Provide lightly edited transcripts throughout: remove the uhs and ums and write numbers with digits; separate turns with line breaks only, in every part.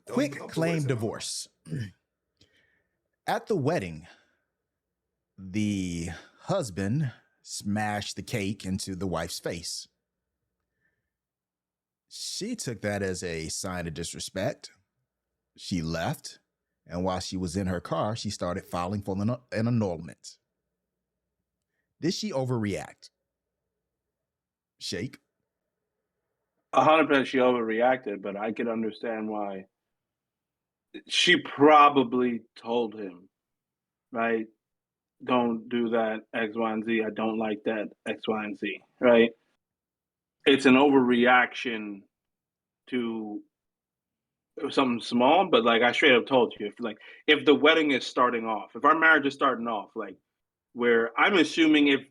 Quick
Don't put
claim
words in my mouth.
divorce. At the wedding, the husband smashed the cake into the wife's face. She took that as a sign of disrespect. She left, and while she was in her car, she started filing for an annulment. Did she overreact? Shake?
100% she overreacted, but I could understand why. She probably told him, right? Don't do that X, Y, and Z. I don't like that X, Y, and Z, right? It's an overreaction to something small, but like I straight up told you, if the wedding is starting off, if our marriage is starting off, like where I'm assuming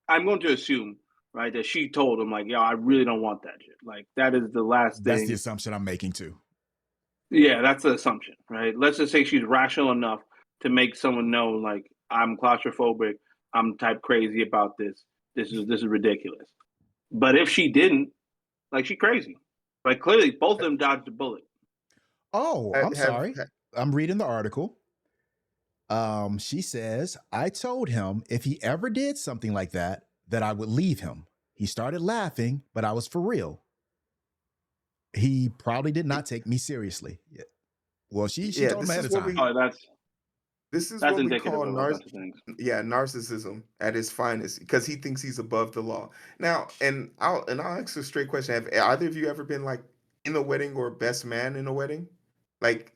I'm going to assume, right, that she told him like, yo, I really don't want that shit. Like that is the last
That's
thing.
the assumption I'm making too.
Yeah, that's the assumption, right? Let's just say she's rational enough to make someone know, like, I'm claustrophobic, I'm type crazy about this. This is ridiculous. But if she didn't, like, she crazy. Like clearly, both of them dodged a bullet.
Oh, I'm sorry. I'm reading the article. She says, I told him if he ever did something like that, that I would leave him. He started laughing, but I was for real. He probably did not take me seriously. Yeah. Well, she told him ahead of time.
This is
that's
what we
indicative
call
of a bunch of things.
narcissism at its finest, because he thinks he's above the law. Now, and I'll ask a straight question: have either of you ever been like in a wedding or best man in a wedding? Like,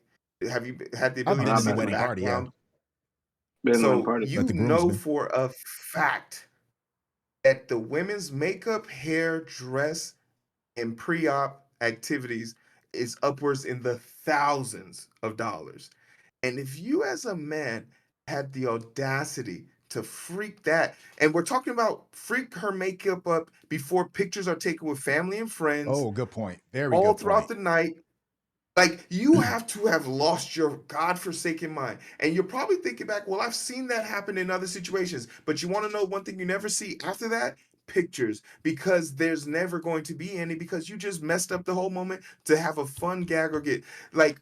have you had the ability to see the background? So you know for a fact that the women's makeup, hair, dress, and pre-op activities is upwards in the thousands of dollars. And if you as a man had the audacity to freak that, and we're talking about freak her makeup up before pictures are taken with family and friends.
Oh, good point. Very
all
good
throughout
point.
the night. Like, you have to have lost your godforsaken mind. And you're probably thinking back, well, I've seen that happen in other situations. But you want to know one thing you never see after that? Pictures. Because there's never going to be any, because you just messed up the whole moment to have a fun gag or get, like,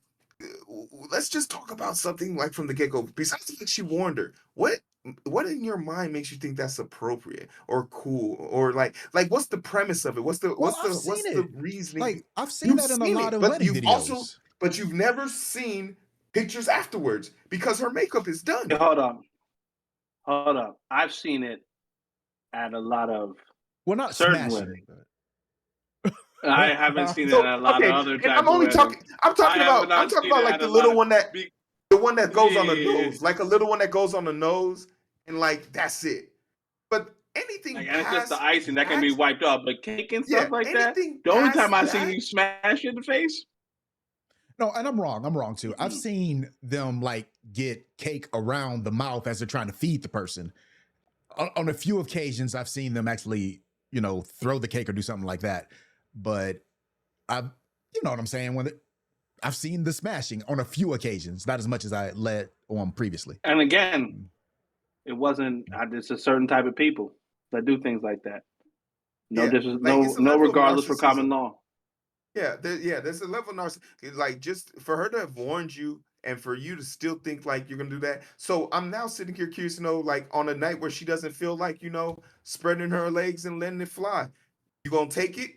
let's just talk about something like from the get-go. Besides the fact she warned her, what in your mind makes you think that's appropriate or cool, or like what's the premise of it? What's the reasoning?
Like, I've seen that in a lot of wedding videos.
But you've never seen pictures afterwards because her makeup is done.
Hold up. I've seen it at a lot of certain weddings. I haven't seen it at a lot of other types of weddings.
I'm talking about like the little one that goes on the nose, like a little one that goes on the nose, and like that's it. But anything
and it's just the icing that can be wiped off, but cake and stuff like that. The only time I seen you smash in the face.
No, and I'm wrong too. I've seen them like get cake around the mouth as they're trying to feed the person. On a few occasions, I've seen them actually, throw the cake or do something like that. But you know what I'm saying? I've seen the smashing on a few occasions, not as much as I led on previously.
And again, it wasn't. It's a certain type of people that do things like that. No regardless for common law.
Yeah, there's a level of narcissism. Like, just for her to have warned you and for you to still think like you're gonna do that. So I'm now sitting here curious to know, like, on a night where she doesn't feel like, spreading her legs and letting it fly, you gonna take it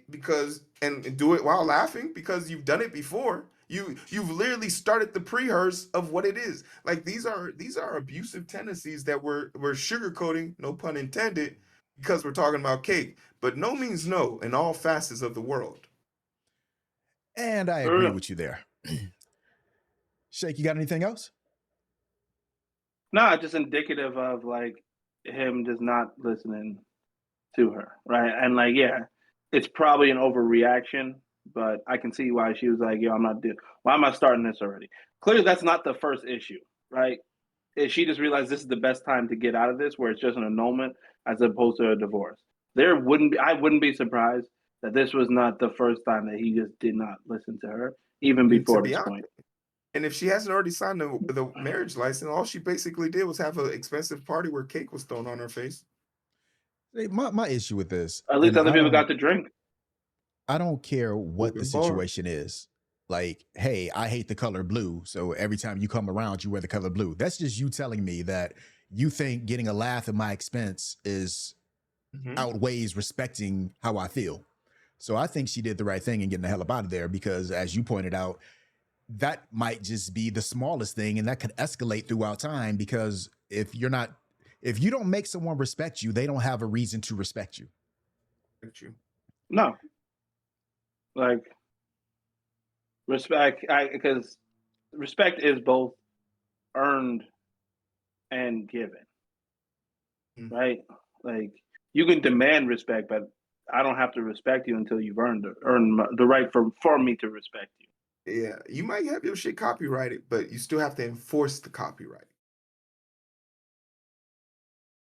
and do it while laughing because you've done it before. You've literally started the pre-rehearse of what it is. Like, these are abusive tendencies that we're sugarcoating, no pun intended, because we're talking about cake. But no means no in all facets of the world.
And I agree with you there. Shake, you got anything else?
No, just indicative of like him just not listening to her, right? And like, yeah, it's probably an overreaction, but I can see why she was like, yo, why am I starting this already? Clearly that's not the first issue, right? She just realized this is the best time to get out of this, where it's just an annulment as opposed to a divorce. I wouldn't be surprised that this was not the first time that he just did not listen to her, even before this point.
And if she hasn't already signed the marriage license, all she basically did was have an expensive party where cake was thrown on her face.
My issue with this,
at least other people got to drink.
I don't care what the situation is. like, hey, I hate the color blue, so every time you come around, you wear the color blue. That's just you telling me that you think getting a laugh at my expense is
Mhm.
outweighs respecting how I feel. So I think she did the right thing in getting the hell up out of there because, as you pointed out, that might just be the smallest thing, and that could escalate throughout time because if you don't make someone respect you, they don't have a reason to respect you.
Thank you.
No, like respect, because respect is both earned and given,
Mm.
right? Like you can demand respect, but I don't have to respect you until you've earned the right for me to respect you.
Yeah, you might have your shit copyrighted, but you still have to enforce the copyright.